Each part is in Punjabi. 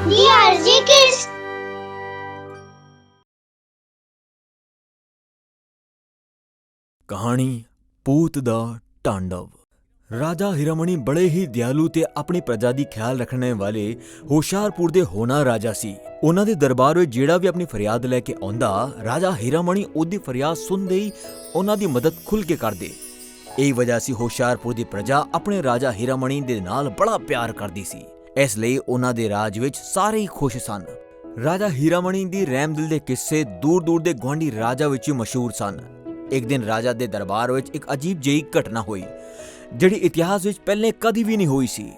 DRG Kids। ਕਹਾਣੀ ਭੂਤ ਦਾ ਤਾਂਡਵ। ਰਾਜਾ ਹੀਰਾਮਣੀ ਬੜੇ ਹੀ ਦਿਆਲੂ ਤੇ ਆਪਣੀ ਪ੍ਰਜਾ ਦੀ ਖਿਆਲ ਰੱਖਣ ਵਾਲੇ ਹੋਸ਼ਿਆਰਪੁਰ ਦੇ ਹੋਣਾ ਰਾਜਾ ਸੀ। ਉਹਨਾਂ ਦੇ ਦਰਬਾਰ ਵਿੱਚ ਜਿਹੜਾ ਵੀ ਆਪਣੀ ਫਰਿਆਦ ਲੈ ਕੇ ਆਉਂਦਾ, ਰਾਜਾ ਹੀਰਾਮਣੀ ਉਹਦੀ ਫਰਿਆਦ ਸੁਣਦੇ ਹੀ ਉਹਨਾਂ ਦੀ ਮਦਦ ਖੁੱਲ੍ਹ ਕੇ ਕਰਦੇ। ਇਹ ਵਜ੍ਹਾ ਸੀ ਹੋਸ਼ਿਆਰਪੁਰ ਦੀ ਪ੍ਰਜਾ ਆਪਣੇ ਰਾਜਾ ਹੀਰਾਮਣੀ ਦੇ ਨਾਲ ਬੜਾ ਪਿਆਰ ਕਰਦੀ ਸੀ। ਇਸ ਲਈ ਉਹਨਾਂ ਦੇ ਰਾਜ ਵਿੱਚ ਸਾਰੇ ਹੀ ਖੁਸ਼ ਸਨ। ਰਾਜਾ ਹੀਰਾਮਣੀ ਦੀ ਰਹਿਮਦਿਲ ਦੇ ਕਿੱਸੇ ਦੂਰ ਦੂਰ ਦੇ ਗੁਆਂਢੀ ਰਾਜਾ ਵਿੱਚ ਮਸ਼ਹੂਰ ਸਨ। ਇੱਕ ਦਿਨ ਰਾਜਾ ਦੇ ਦਰਬਾਰ ਵਿੱਚ ਇੱਕ ਅਜੀਬ ਜਿਹੀ ਘਟਨਾ ਹੋਈ, ਜਿਹੜੀ ਇਤਿਹਾਸ ਵਿੱਚ ਪਹਿਲੇ ਕਦੀ ਵੀ ਨਹੀਂ ਹੋਈ ਸੀ।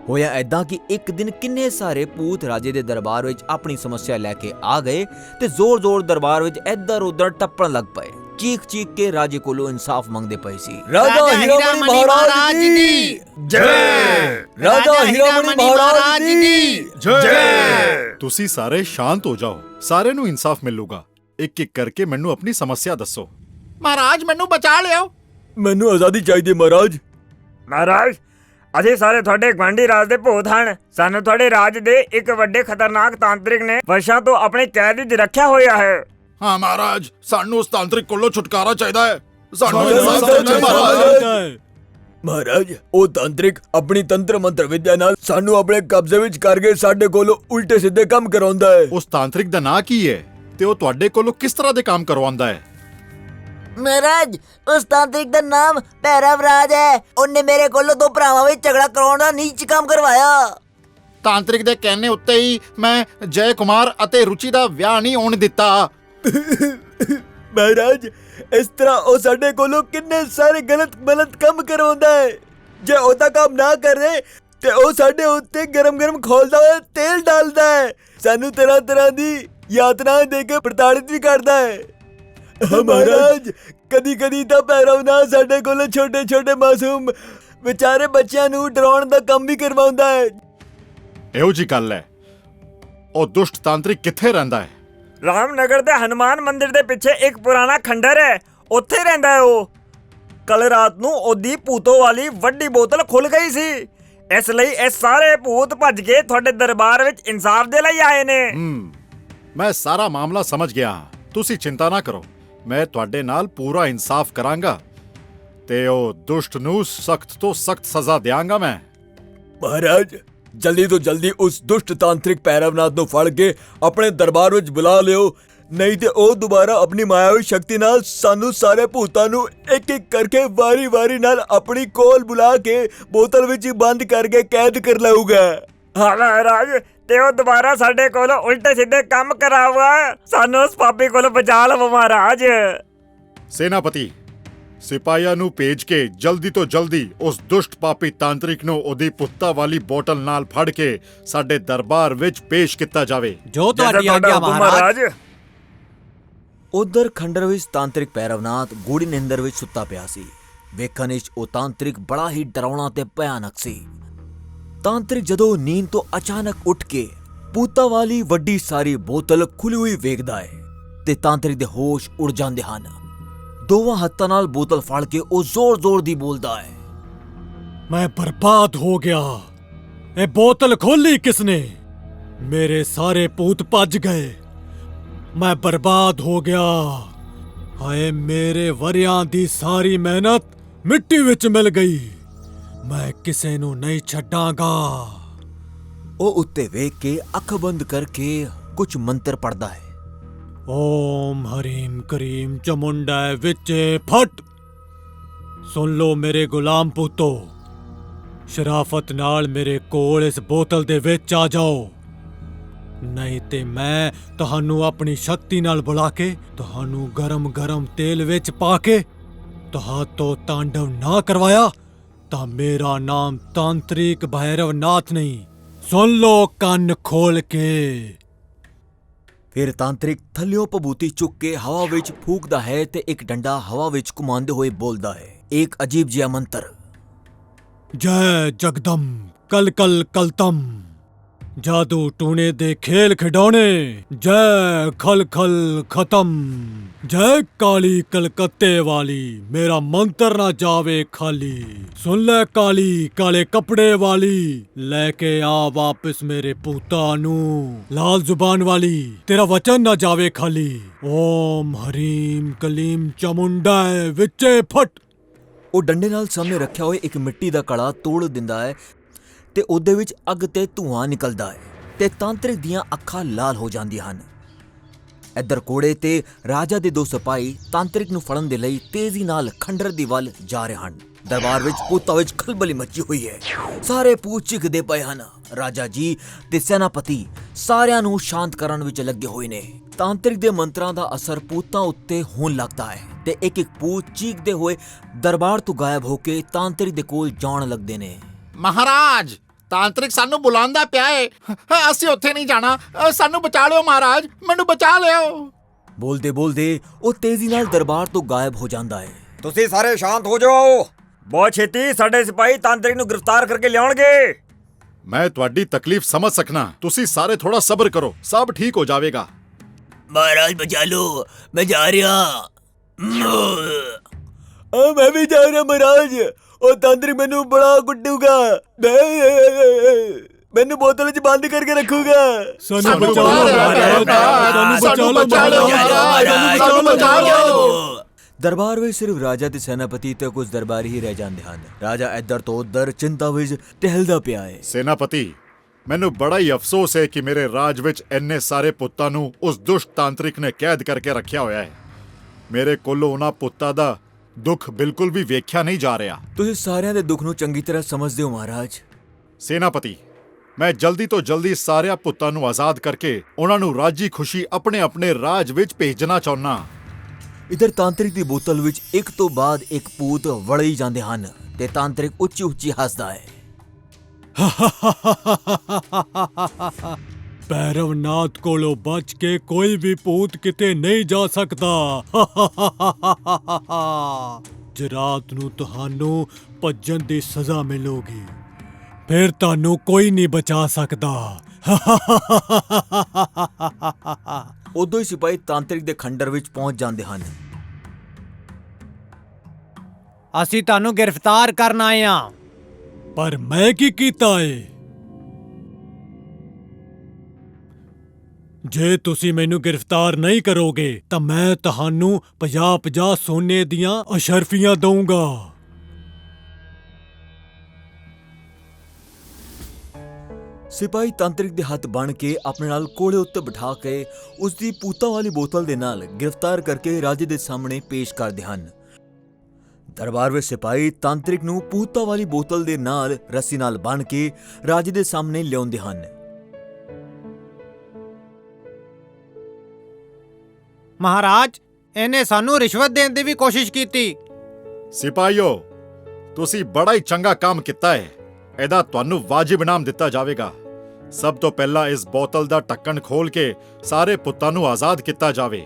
ਹੋਇਆ ਏਦਾਂ ਕਿ ਇੱਕ ਦਿਨ ਕਿੰਨੇ ਸਾਰੇ ਭੂਤ ਰਾਜੇ ਦੇ ਦਰਬਾਰ ਵਿੱਚ ਆਪਣੀ ਸਮੱਸਿਆ ਲੈ ਕੇ ਆ ਗਏ ਤੇ ਜ਼ੋਰ-ਜ਼ੋਰ ਦਰਬਾਰ ਵਿੱਚ ਇੱਧਰ ਉੱਧਰ ਟੱਪਣ ਲੱਗ ਪਏ। ਚੀਖ ਚੀਖ ਕੇ ਰਾਜੇ ਕੋਲੋਂ ਇਨਸਾਫ ਮੰਗਦੇ ਪਏ ਸੀ। ਰਾਜਾ ਹੀਰਾਮਣੀ ਮਹਾਰਾਜ ਦੀ ਜੈ। ਰਾਜਾ ਹੀਰਾਮਣੀ ਮਹਾਰਾਜ ਦੀ ਜੈ। ਤੁਸੀਂ ਸਾਰੇ ਸ਼ਾਂਤ ਹੋ ਜਾਓ, ਸਾਰਿਆਂ ਨੂੰ ਇਨਸਾਫ ਮਿਲੂਗਾ। ਇੱਕ ਇੱਕ ਕਰਕੇ ਮੈਨੂੰ ਆਪਣੀ ਸਮੱਸਿਆ ਦੱਸੋ। ਮਹਾਰਾਜ ਮੈਨੂੰ ਬਚਾ ਲਿਓ। ਮੈਨੂੰ ਆਜ਼ਾਦੀ ਚਾਹੀਦੀ ਮਹਾਰਾਜ। ਮਹਾਰਾਜ, ਅਸੀਂ ਸਾਰੇ ਤੁਹਾਡੇ ਗੁਆਂਢੀ ਰਾਜ ਦੇ ਭੂਤ ਹਨ। ਸਾਨੂੰ ਤੁਹਾਡੇ ਰਾਜ ਦੇ ਇੱਕ ਵੱਡੇ ਖਤਰਨਾਕ ਤਾਂਤਰਿਕ ਨੇ ਵਰਸ਼ਾਂ ਤੋਂ ਆਪਣੇ ਕੈਦ ਵਿੱਚ ਰੱਖਿਆ ਹੋਇਆ ਹੈ। ਹਾਂ ਮਹਾਰਾਜ, ਸਾਨੂੰ ਉਸ ਤਾਂਤਰਿਕ ਕੋਲੋਂ ਛੁਟਕਾਰਾ ਚਾਹੀਦਾ ਹੈ। ਸਾਨੂੰ ਇਨਸਾਫ਼ ਚਾਹੀਦਾ ਮਹਾਰਾਜ। ਮਹਾਰਾਜ, ਉਹ ਤਾਂਤਰਿਕ ਆਪਣੀ ਤੰਤਰ ਮੰਤਰ ਵਿਦਿਆ ਨਾਲ ਸਾਨੂੰ ਆਪਣੇ ਕਬਜ਼ੇ ਵਿੱਚ ਕਰਕੇ ਸਾਡੇ ਕੋਲੋਂ ਉਲਟੇ ਸਿੱਧੇ ਕੰਮ ਕਰਾਉਂਦਾ ਹੈ। ਉਸ ਤਾਂਤਰਿਕ ਦਾ ਨਾਂ ਕੀ ਹੈ ਤੇ ਉਹ ਤੁਹਾਡੇ ਕੋਲੋਂ ਕਿਸ ਤਰ੍ਹਾਂ ਦੇ ਕੰਮ ਕਰਵਾਉਂਦਾ ਹੈ? ਮਹਾਰਾਜ, ਉਸ ਤਾਂਤਰਿਕ ਦਾ ਨਾਮ ਭੈਰਵਰਾਜ ਹੈ। ਉਹਨੇ ਮੇਰੇ ਕੋਲੋਂ ਦੋ ਭਰਾਵਾਂ ਵਿੱਚ ਝਗੜਾ ਕਰਾਉਣ ਦਾ ਨੀਚ ਕੰਮ ਕਰਵਾਇਆ। ਤਾਂਤਰਿਕ ਦੇ ਕਹਿਣੇ ਉੱਤੇ ਹੀ ਮੈਂ ਜੈ ਕੁਮਾਰ ਅਤੇ ਰੁਚੀ ਦਾ ਵਿਆਹ ਨਹੀਂ ਹੋਣ ਦਿੱਤਾ। ਮਹਾਰਾਜ, ਇਸ ਤਰ੍ਹਾਂ ਉਹ ਸਾਡੇ ਕੋਲੋਂ ਕਿੰਨੇ ਸਾਰੇ ਗਲਤ ਕੰਮ ਕਰਵਾਉਂਦਾ ਹੈ। ਜੇ ਉਹਦਾ ਕੰਮ ਨਾ ਕਰੇ ਤੇ ਉਹ ਸਾਡੇ ਉੱਤੇ ਗਰਮ ਖੋਲਦਾ ਹੋਇਆ ਤੇਲ ਡਾਲਦਾ ਹੈ। ਸਾਨੂੰ ਤਰ੍ਹਾਂ ਦੀ ਯਾਤਨਾ ਦੇ ਕੇ ਪ੍ਰਤਾੜਿਤ ਵੀ ਕਰਦਾ ਹੈ। ਮਹਾਰਾਜ, ਕਦੀ ਤਾਂ ਭੈਰਵਨਾਥ ਸਾਡੇ ਕੋਲੋਂ ਛੋਟੇ ਮਾਸੂਮ ਵਿਚਾਰੇ ਬੱਚਿਆਂ ਨੂੰ ਡਰਾਉਣ ਦਾ ਕੰਮ ਵੀ ਕਰਵਾਉਂਦਾ ਹੈ। ਇਹੋ ਜੀ ਗੱਲ ਹੈ। ਉਹ ਦੁਸ਼ਟ ਤਾਂਤਰਿਕ ਕਿੱਥੇ ਰਹਿੰਦਾ ਹੈ? ਰਾਮਨਗਰ ਦੇ ਹਨੂਮਾਨ ਮੰਦਿਰ ਦੇ ਪਿੱਛੇ ਇੱਕ ਪੁਰਾਣਾ ਖੰਡਰ ਹੈ, ਉੱਥੇ ਰਹਿੰਦਾ ਹੈ ਉਹ। ਕੱਲ ਰਾਤ ਨੂੰ ਉਹਦੀ ਭੂਤੋ ਵਾਲੀ ਵੱਡੀ ਬੋਤਲ ਖੁੱਲ ਗਈ ਸੀ। ਇਸ ਲਈ ਇਹ ਸਾਰੇ ਭੂਤ ਭੱਜ ਕੇ ਤੁਹਾਡੇ ਦਰਬਾਰ ਵਿੱਚ ਇਨਸਾਫ ਦੇ ਲਈ ਆਏ ਨੇ। ਮੈਂ ਸਾਰਾ ਮਾਮਲਾ ਸਮਝ ਗਿਆ। ਤੁਸੀਂ ਚਿੰਤਾ ਨਾ ਕਰੋ, ਮੈਂ ਤੁਹਾਡੇ ਨਾਲ ਪੂਰਾ ਇਨਸਾਫ ਕਰਾਂਗਾ ਤੇ ਉਹ ਦੁਸ਼ਟ ਨੂੰ ਸਖਤ ਤੋਂ ਸਖਤ ਸਜ਼ਾ ਦਿਆਂਗਾ ਮੈਂ। ਮਹਾਰਾਜ, ਜਲਦੀ ਤੋਂ ਜਲਦੀ ਉਸ ਦੁਸ਼ਟ ਤਾਂਤਰਿਕ ਭੈਰਵਨਾਥ ਨੂੰ ਫੜ ਕੇ ਆਪਣੇ ਦਰਬਾਰ ਵਿੱਚ ਬੁਲਾ ਲਿਓ, ਨਹੀਂ ਤੇ ਉਹ ਦੁਬਾਰਾ ਆਪਣੀ ਮਾਇਆਵੀ ਸ਼ਕਤੀ ਨਾਲ ਸਾਨੂੰ ਸਾਰੇ ਭੂਤਾਂ ਨੂੰ ਇੱਕ ਕਰਕੇ ਵਾਰੀ ਨਾਲ ਆਪਣੀ ਕੋਲ ਬੁਲਾ ਕੇ ਬੋਤਲ ਵਿੱਚ ਬੰਦ ਕਰਕੇ ਕੈਦ ਕਰ ਲਊਗਾ। ਹਾਂ ਮਹਾਰਾਜ, ਤੇ ਉਹ ਦੁਬਾਰਾ ਸਾਡੇ ਕੋਲੋਂ ਉਲਟੇ ਸਿੱਧੇ ਕੰਮ ਕਰਾਊਗਾ। ਸਾਨੂੰ ਉਸ ਪਾਪੀ ਕੋਲੋਂ ਬਚਾ ਲਵੋ ਮਹਾਰਾਜ। ਸੈਨਾਪਤੀ, ਸਿਪਾਹੀਆਂ ਨੂੰ ਭੇਜ ਕੇ ਜਲਦੀ ਤੋਂ ਜਲਦੀ ਉਸ ਦੁਸ਼ਟ ਪਾਪੀ ਤਾਂਤਰਿਕ ਨੂੰ ਉਹਦੀ ਪੁੱਤਾਂ ਵਾਲੀ ਬੋਤਲ ਨਾਲ ਫੜ ਕੇ ਸਾਡੇ ਦਰਬਾਰ ਵਿੱਚ ਪੇਸ਼ ਕੀਤਾ ਜਾਵੇ। ਜੋ ਤੁਹਾਡੀ ਆਗਿਆ ਮਹਾਰਾਜ। ਉਧਰ ਖੰਡਰ ਵਿੱਚ ਤਾਂਤਰਿਕ ਭੈਰਵਨਾਥ ਗੂੜੀ ਨਿੰਦਰ ਵਿੱਚ ਸੁੱਤਾ ਪਿਆ ਸੀ। ਵੇਖਣ ਵਿੱਚ ਉਹ ਤਾਂਤਰਿਕ ਬੜਾ ਹੀ ਡਰਾਉਣਾ ਤੇ ਭਿਆਨਕ ਸੀ। ਤਾਂਤਰਿਕ ਜਦੋਂ ਨੀਂਦ ਤੋਂ ਅਚਾਨਕ ਉੱਠ ਕੇ ਭੂਤਾਂ ਵਾਲੀ ਵੱਡੀ ਸਾਰੀ ਬੋਤਲ ਖੁੱਲੀ ਹੋਈ ਵੇਖਦਾ ਹੈ ਤੇ ਤਾਂਤਰਿਕ ਦੇ ਹੋਸ਼ ਉੜ ਜਾਂਦੇ ਹਨ। ਦੋਵਾਂ ਹੱਥਾਂ ਨਾਲ ਬੋਤਲ ਫੜ ਕੇ ਉਹ ਜ਼ੋਰ ਦੀ ਬੋਲਦਾ ਹੈ, ਮੈਂ ਬਰਬਾਦ ਹੋ ਗਿਆ। ਇਹ ਬੋਤਲ ਖੋਲੀ ਕਿਸਨੇ? ਮੇਰੇ ਸਾਰੇ ਭੂਤ ਭੱਜ ਗਏ। ਮੈਂ ਬਰਬਾਦ ਹੋ ਗਿਆ। ਹਾਏ, ਮੇਰੇ ਵਰਿਆਂ ਦੀ ਸਾਰੀ ਮਿਹਨਤ ਮਿੱਟੀ ਵਿੱਚ ਮਿਲ ਗਈ। ਮੈਂ ਕਿਸੇ ਨੂੰ ਨਹੀਂ ਛੱਡਾਂਗਾ। ਉਹ ਉੱਤੇ ਵੇਖ ਕੇ ਅੱਖ ਬੰਦ ਕਰਕੇ ਕੁਝ ਮੰਤਰ ਪੜਦਾ ਹੈ। ਓਮ ਹਰੀਮ ਕਰੀਮ ਚਮੁੰਡਾ ਵਿੱਚੇ ਫਟ। ਸੁਣ ਲੋ ਮੇਰੇ ਗੁਲਾਮ ਪੁੱਤੋ, ਸ਼ਰਾਫਤ ਨਾਲ ਮੇਰੇ ਕੋਲ ਇਸ ਬੋਤਲ ਦੇ ਵਿੱਚ ਆ ਜਾਓ, ਨਹੀਂ ਤੇ ਮੈਂ ਤੁਹਾਨੂੰ ਆਪਣੀ ਸ਼ਕਤੀ ਨਾਲ ਬੁਲਾ ਕੇ ਤੁਹਾਨੂੰ ਗਰਮ ਤੇਲ ਵਿੱਚ ਪਾ ਕੇ ਤੁਹਾਤੋਂ ਤਾਂਡਵ ਨਾ ਕਰਵਾਇਆ ਤਾਂ ਮੇਰਾ ਨਾਮ ਤਾਂਤਰਿਕ ਭੈਰਵਨਾਥ ਨਹੀਂ। ਸੁਣ ਲੋ ਕੰਨ ਖੋਲ ਕੇ। ਫਿਰ ਤਾਂਤਰਿਕ ਥੱਲਿਓਂ ਭਭੂਤੀ ਚੁੱਕ ਕੇ ਹਵਾ ਵਿੱਚ ਫੂਕਦਾ ਹੈ ਤੇ ਇੱਕ ਡੰਡਾ ਹਵਾ ਵਿੱਚ ਘੁਮਾਉਂਦੇ ਹੋਏ ਬੋਲਦਾ ਹੈ ਇੱਕ ਅਜੀਬ ਜਿਹਾ ਮੰਤਰ, ਜੈ ਜਗਦਮ ਕਲ ਕਲਤਮ। ਜਾਦੂ ਟੂਣੇ ਦੇ ਖੇਲ ਖਿਡੌਣੇ। ਜੈ ਖਲ ਖਲ ਖਤਮ, ਜੈ ਕਾਲੀ ਕਲਕੱਤੇ ਵਾਲੀ, ਮੇਰਾ ਮੰਤਰ ਨਾ ਜਾਵੇ ਖਾਲੀ। ਸੁਣ ਲੈ ਕਾਲੀ ਕਾਲੇ ਕੱਪੜੇ ਵਾਲੀ, ਲੈ ਕੇ ਆ ਵਾਪਿਸ ਮੇਰੇ ਭੂਤਾਂ ਨੂੰ। ਲਾਲ ਜ਼ੁਬਾਨ ਵਾਲੀ, ਤੇਰਾ ਵਚਨ ਨਾ ਜਾਵੇ ਖਾਲੀ। ਓਮ ਹਰੀਮ ਕਲੀਮ ਚਾਮੁੰਡਾ ਵਿੱਚੇ ਫਟ। ਉਹ ਡੰਡੇ ਨਾਲ ਸਾਹਮਣੇ ਰੱਖਿਆ ਹੋਇਆ ਇੱਕ ਮਿੱਟੀ ਦਾ ਕੜਾ ਤੋੜ ਦਿੰਦਾ ਹੈ ਤੇ ਉਹਦੇ ਵਿੱਚ ਅੱਗ ਤੇ ਧੂਆਂ ਨਿਕਲਦਾ ਹੈ ਤੇ ਤਾਂਤਰਿਕ ਦੀਆਂ ਅੱਖਾਂ ਲਾਲ ਹੋ ਜਾਂਦੀਆਂ ਹਨ। ਇੱਧਰ ਕੋੜੇ ਤੇ ਰਾਜਾ ਦੇ ਦੋ ਸਿਪਾਹੀ ਤਾਂਤਰਿਕ ਨੂੰ ਫੜਨ ਦੇ ਲਈ ਤੇਜ਼ੀ ਨਾਲ ਖੰਡਰ ਦੀ ਵੱਲ ਜਾ ਰਹੇ ਹਨ। ਦਰਬਾਰ ਵਿੱਚ ਭੂਤਾਂ ਵਿੱਚ ਖਲਬਲੀ ਮੱਚੀ ਹੋਈ ਹੈ। ਸਾਰੇ ਭੂਤ ਚੀਖਦੇ ਪਏ ਹਨ। ਰਾਜਾ ਜੀ ਤੇ ਸੈਨਾਪਤੀ ਸਾਰਿਆਂ ਨੂੰ ਸ਼ਾਂਤ ਕਰਨ ਵਿੱਚ ਲੱਗੇ ਹੋਏ ਨੇ। ਤਾਂਤਰਿਕ ਦੇ ਮੰਤਰਾਂ ਦਾ ਅਸਰ ਭੂਤਾਂ ਉੱਤੇ ਹੋਣ ਲੱਗਦਾ ਹੈ ਤੇ ਇੱਕ ਇੱਕ ਭੂਤ ਚੀਖਦੇ ਹੋਏ ਦਰਬਾਰ ਤੋਂ ਗਾਇਬ ਹੋ ਕੇ ਤਾਂਤਰਿਕ ਦੇ ਕੋਲ ਜਾਣ ਲੱਗਦੇ ਨੇ। ਮਹਾਰਾਜ, ਤਾਂਤਰਿਕ ਸਾਨੂੰ ਬੁਲਾਉਂਦਾ ਪਿਆ ਏ। ਅਸੀਂ ਉੱਥੇ ਨਹੀਂ ਜਾਣਾ। ਸਾਨੂੰ ਬਚਾ ਲਿਓ ਮਹਾਰਾਜ, ਮੈਨੂੰ ਬਚਾ ਲਿਓ। ਬੋਲਦੇ ਬੋਲਦੇ ਉਹ ਤੇਜ਼ੀ ਨਾਲ ਦਰਬਾਰ ਤੋਂ ਗਾਇਬ ਹੋ ਜਾਂਦਾ ਹੈ। ਤੁਸੀਂ ਸਾਰੇ ਸ਼ਾਂਤ ਹੋ ਜਾਓ। ਬਹੁਤ ਛੇਤੀ ਸਾਡੇ ਸਿਪਾਹੀ ਤਾਂਤਰਿਕ ਨੂੰ ਗ੍ਰਿਫਤਾਰ ਕਰਕੇ ਲਿਆਉਣਗੇ। ਮੈਂ ਤੁਹਾਡੀ ਤਕਲੀਫ ਸਮਝ ਸਕਣਾ, ਤੁਸੀਂ ਸਾਰੇ ਥੋੜਾ ਸਬਰ ਕਰੋ, ਸਭ ਠੀਕ ਹੋ ਜਾਵੇਗਾ। ਮਹਾਰਾਜ ਬਚਾ ਲੋ, ਮੈਂ ਜਾ ਰਿਹਾ। ਮੈਂ ਵੀ ਜਾ ਰਿਹਾ ਮਹਾਰਾਜ। ਉਹ ਤਾਂਤਰਿਕ ਮੈਨੂੰ ਬੜਾ ਕੁੱਟੂਗਾ, ਮੈਨੂੰ ਬੋਤਲ 'ਚ ਬੰਦ ਕਰਕੇ ਰੱਖੂਗਾ। ਸਾਨੂੰ ਬਚਾ ਲਓ ਮਹਾਰਾਜ, ਸਾਨੂੰ ਬਚਾ ਲਓ ਮਹਾਰਾਜ, ਸਾਨੂੰ ਬਚਾ ਲਓ। ਦਰਬਾਰ ਵਿੱਚ ਸਿਰਫ ਰਾਜਾ ਤੇ ਸੈਨਾਪਤੀ ਤੇ ਕੁਝ ਦਰਬਾਰੀ ਹੀ ਰਹਿ ਜਾਂਦੇ ਹਨ। ਰਾਜਾ ਇੱਧਰ ਤੋਂ ਉੱਧਰ ਚਿੰਤਾ ਵਿੱਚ ਟਹਿਲਦਾ ਪਿਆ ਹੈ। ਸੈਨਾਪਤੀ, ਮੈਨੂੰ ਬੜਾ ਹੀ ਅਫਸੋਸ ਹੈ ਕਿ ਮੇਰੇ ਰਾਜ ਵਿੱਚ ਇੰਨੇ ਸਾਰੇ ਪੁੱਤਾਂ ਨੂੰ ਉਸ ਦੁਸ਼ਟ ਤਾਂਤਰਿਕ ਨੇ ਕੈਦ ਕਰਕੇ ਰੱਖਿਆ ਹੋਇਆ ਹੈ। ਮੇਰੇ ਕੋਲੋਂ ਉਹਨਾਂ ਪੁੱਤਾਂ ਦਾ ਦੁੱਖ ਬਿਲਕੁਲ ਵੀ ਵੇਖਿਆ ਨਹੀਂ ਜਾ ਰਿਹਾ। ਤੁਸੀਂ ਸਾਰਿਆਂ ਦੇ ਦੁੱਖ ਨੂੰ ਚੰਗੀ ਤਰ੍ਹਾਂ ਸਮਝਦੇ ਹੋ ਮਹਾਰਾਜ। ਸੈਨਾਪਤੀ, ਮੈਂ ਜਲਦੀ ਤੋਂ ਜਲਦੀ ਸਾਰਿਆਂ ਪੁੱਤਾਂ ਨੂੰ ਆਜ਼ਾਦ ਕਰਕੇ ਉਹਨਾਂ ਨੂੰ ਰਾਜੀ ਖੁਸ਼ੀ ਆਪਣੇ ਆਪਣੇ ਰਾਜ ਵਿੱਚ ਭੇਜਣਾ ਚਾਹੁੰਦਾ। ਇਧਰ ਤਾਂਤਰਿਕ ਦੀ ਬੋਤਲ ਵਿੱਚ ਇੱਕ ਤੋਂ ਬਾਅਦ ਇੱਕ ਭੂਤ ਵੜੇ ਹੀ ਜਾਂਦੇ ਹਨ ਤੇ ਤਾਂਤਰਿਕ ਉੱਚੀ ਉੱਚੀ ਹੱਸਦਾ ਹੈ। ਭੈਰਵਨਾਥ ਕੋਲੋਂ ਬਚ ਕੇ ਕੋਈ ਵੀ ਭੂਤ ਕਿਤੇ ਨਹੀਂ ਜਾ ਸਕਦਾ। ਜਰਾਤ ਨੂੰ ਤੁਹਾਨੂੰ ਭੱਜਣ ਦੀ ਸਜ਼ਾ ਮਿਲੂਗੀ, ਫਿਰ ਤੁਹਾਨੂੰ ਕੋਈ ਨਹੀਂ ਬਚਾ ਸਕਦਾ। ਉਦੋਂ ਹੀ ਸਿਪਾਹੀ ਤਾਂਤਰਿਕ ਦੇ ਖੰਡਰ ਵਿੱਚ ਪਹੁੰਚ ਜਾਂਦੇ ਹਨ। ਅਸੀਂ ਤੁਹਾਨੂੰ ਗ੍ਰਿਫਤਾਰ ਕਰਨ ਆਏ ਹਾਂ। ਪਰ ਮੈਂ ਕੀ ਕੀਤਾ ਏ? ਜੇ ਤੁਸੀਂ ਮੈਨੂੰ ਗ੍ਰਿਫਤਾਰ ਨਹੀਂ ਕਰੋਗੇ ਤਾਂ ਮੈਂ ਤੁਹਾਨੂੰ 50-50 ਸੋਨੇ ਦੀਆਂ ਅਸ਼ਰਫੀਆਂ ਦਊਂਗਾ। ਸਿਪਾਹੀ ਤਾਂਤਰਿਕ ਦੇ ਹੱਥ ਬਣ ਕੇ ਆਪਣੇ ਨਾਲ ਕੋਲੇ ਉੱਤੇ ਬਿਠਾ ਕੇ ਉਸ ਦੀ ਭੂਤਾਂ ਵਾਲੀ ਬੋਤਲ ਦੇ ਨਾਲ ਗ੍ਰਿਫਤਾਰ ਕਰਕੇ ਰਾਜੇ ਦੇ ਸਾਹਮਣੇ ਪੇਸ਼ ਕਰਦੇ ਹਨ। ਦਰਬਾਰ ਵਿੱਚ ਸਿਪਾਹੀ ਤਾਂਤਰਿਕ ਨੂੰ ਭੂਤਾਂ ਵਾਲੀ ਬੋਤਲ ਦੇ ਨਾਲ ਰੱਸੀ ਨਾਲ ਬੰਨ੍ਹ ਕੇ ਰਾਜੇ ਦੇ ਸਾਹਮਣੇ ਲਿਆਉਂਦੇ ਹਨ। ਮਹਾਰਾਜ, ਇਹਨੇ ਸਾਨੂੰ ਰਿਸ਼ਵਤ ਦੇਣ ਦੀ ਵੀ ਕੋਸ਼ਿਸ਼ ਕੀਤੀ। ਸਿਪਾਹੀਓ, ਤੁਸੀਂ ਬੜਾ ਹੀ ਚੰਗਾ ਕੰਮ ਕੀਤਾ ਹੈ। ਇਹਦਾ ਤੁਹਾਨੂੰ ਵਾਜਿਬ ਇਨਾਮ ਦਿੱਤਾ ਜਾਵੇਗਾ। ਸਭ ਤੋਂ ਪਹਿਲਾਂ ਇਸ ਬੋਤਲ ਦਾ ਢੱਕਣ ਖੋਲ ਕੇ ਸਾਰੇ ਪੁੱਤਾਂ ਨੂੰ ਆਜ਼ਾਦ ਕੀਤਾ ਜਾਵੇ।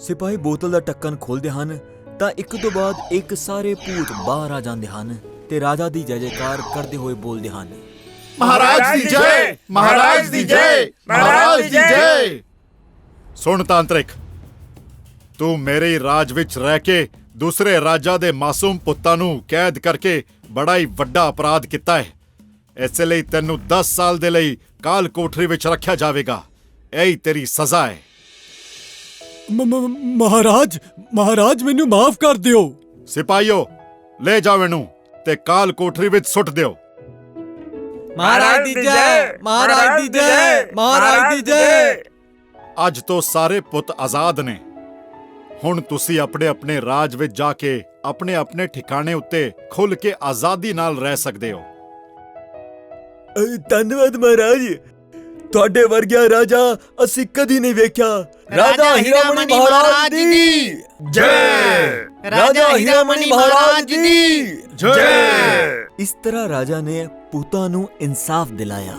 ਸਿਪਾਹੀ ਬੋਤਲ ਦਾ ਢੱਕਣ ਖੋਲਦੇ ਹਨ ਤਾਂ ਇੱਕ ਤੋਂ ਬਾਅਦ ਇੱਕ ਸਾਰੇ ਭੂਤ ਬਾਹਰ ਆ ਜਾਂਦੇ ਹਨ ਤੇ ਰਾਜਾ ਦੀ ਜੈ ਜੈਕਾਰ ਕਰਦੇ ਹੋਏ ਬੋਲਦੇ ਹਨ, ਮਹਾਰਾਜ ਦੀ ਜੈ, ਮਹਾਰਾਜ ਦੀ ਜੈ, ਮਹਾਰਾਜ ਦੀ ਜੈ। ਸੁਣ ਤਾਂਤਰਿਕ, ਤੂੰ ਮੇਰੇ ਹੀ ਰਾਜ ਵਿੱਚ ਰਹਿ ਕੇ ਦੂਸਰੇ ਰਾਜਾਂ ਦੇ ਮਾਸੂਮ ਪੁੱਤਾਂ ਨੂੰ ਕੈਦ ਕਰਕੇ ਬੜਾ ਹੀ ਵੱਡਾ ਅਪਰਾਧ ਕੀਤਾ ਹੈ। ਇਸੇ ਲਈ ਤੈਨੂੰ 10 ਸਾਲ ਦੇ ਲਈ ਕਾਲ ਕੋਠਰੀ ਵਿੱਚ ਰੱਖਿਆ ਜਾਵੇਗਾ। ਇਹੀ ਤੇਰੀ ਸਜ਼ਾ ਹੈ। ਮਹਾਰਾਜ ਮੈਨੂੰ ਮਾਫ ਕਰ ਦਿਓ। ਸਿਪਾਹੀਓ, ਲੈ ਜਾਓ ਇਹਨੂੰ ਤੇ ਕਾਲ ਕੋਠਰੀ ਵਿੱਚ ਸੁੱਟ ਦਿਓ। ਮਹਾਰਾਜ ਦੀ ਜੈ, ਮਹਾਰਾਜ ਦੀ ਜੈ, ਮਹਾਰਾਜ ਦੀ ਜੈ। ਅੱਜ ਤੋਂ ਸਾਰੇ ਪੁੱਤ ਆਜ਼ਾਦ ਨੇ। ਹੁਣ ਤੁਸੀਂ ਆਪਣੇ ਆਪਣੇ ਰਾਜ ਵਿੱਚ ਜਾ ਕੇ ਆਪਣੇ ਆਪਣੇ ਠਿਕਾਣੇ ਉੱਤੇ ਖੁੱਲ੍ਹ ਕੇ ਆਜ਼ਾਦੀ ਨਾਲ ਰਹਿ ਸਕਦੇ ਹੋ। ਧੰਨਵਾਦ ਮਹਾਰਾਜ, ਤੁਹਾਡੇ ਵਰਗਿਆ ਰਾਜਾ ਅਸੀਂ ਕਦੀ ਨਹੀਂ ਵੇਖਿਆ। ਰਾਜਾ ਹੀਰਾਮਣੀ ਮਹਾਰਾਜ ਦੀ ਜੈ। ਰਾਜਾ ਹੀਰਾਮਣੀ ਮਹਾਰਾਜ ਦੀ ਜੈ। ਇਸ ਤਰ੍ਹਾਂ ਰਾਜਾ ਨੇ ਭੂਤਾਂ ਨੂੰ ਇਨਸਾਫ ਦਿਲਾਇਆ।